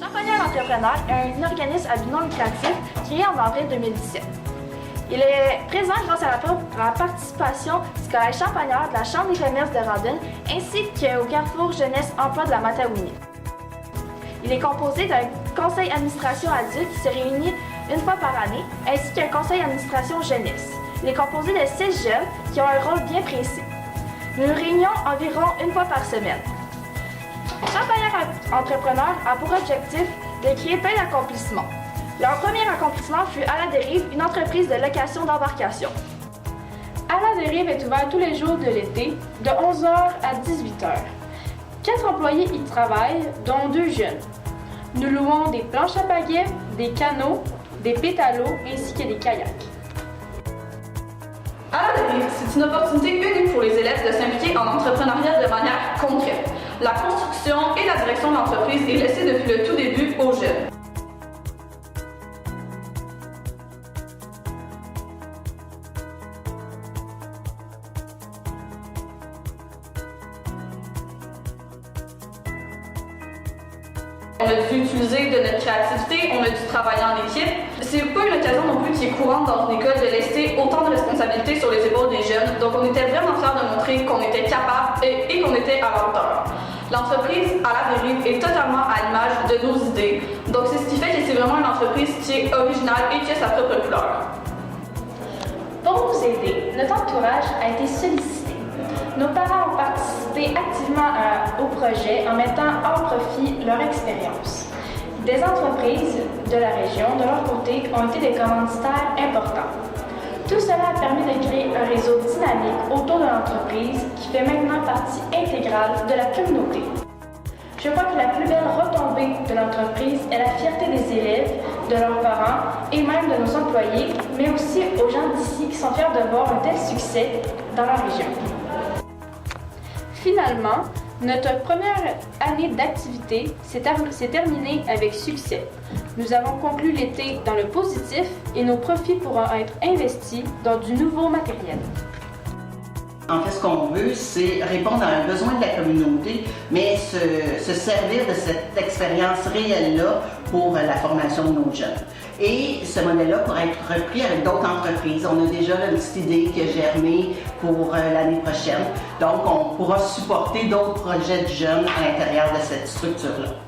Champagnat Entrepreneur est un organisme à but non lucratif créé en avril 2017. Il est présent grâce à la participation du Collège Champagnat, de la Chambre des commerces de Rawdon ainsi qu'au Carrefour Jeunesse Emploi de la Matawini. Il est composé d'un conseil d'administration adulte qui se réunit une fois par année, ainsi qu'un conseil d'administration jeunesse. Il est composé de 6 jeunes qui ont un rôle bien précis. Nous nous réunions environ une fois par semaine. Champagnat Entrepreneur a pour objectif de créer plein d'accomplissements. Leur premier accomplissement fut À la dérive, une entreprise de location d'embarcation. À la dérive est ouvert tous les jours de l'été, de 11h à 18h. 4 employés y travaillent, dont 2 jeunes. Nous louons des planches à pagaie, des canots, des pétalos ainsi que des kayaks. À la dérive, c'est une opportunité unique pour les élèves de s'impliquer en entrepreneuriat de manière concrète. La construction et la direction de l'entreprise est laissée depuis le tout début aux jeunes. On a dû utiliser de notre créativité, on a dû travailler en équipe. C'est pas une occasion non plus qui est courante dans une école de laisser autant de responsabilités sur les épaules des jeunes. Donc on était vraiment fiers de montrer qu'on était capable et qu'on était à la hauteur. L'entreprise À la dérive est totalement à l'image de nos idées. Donc c'est ce qui fait que c'est vraiment une entreprise qui est originale et qui a sa propre couleur. Pour nous aider, notre entourage a été sollicité. Nos parents ont participé activement au projet en mettant en profit leur expérience. Des entreprises de la région, de leur côté, ont été des commanditaires importants. Tout cela a permis de créer un réseau dynamique autour de l'entreprise qui fait maintenant partie intégrale de la communauté. Je crois que la plus belle retombée de l'entreprise est la fierté des élèves, de leurs parents et même de nos employés, mais aussi aux gens d'ici qui sont fiers de voir un tel succès dans la région. Finalement, notre première année d'activité s'est terminée avec succès. Nous avons conclu l'été dans le positif et nos profits pourront être investis dans du nouveau matériel. En fait, ce qu'on veut, c'est répondre à un besoin de la communauté, mais se servir de cette expérience réelle-là pour la formation de nos jeunes. Et ce modèle-là pourra être repris avec d'autres entreprises. On a déjà une petite idée qui a germé pour l'année prochaine. Donc, on pourra supporter d'autres projets de jeunes à l'intérieur de cette structure-là.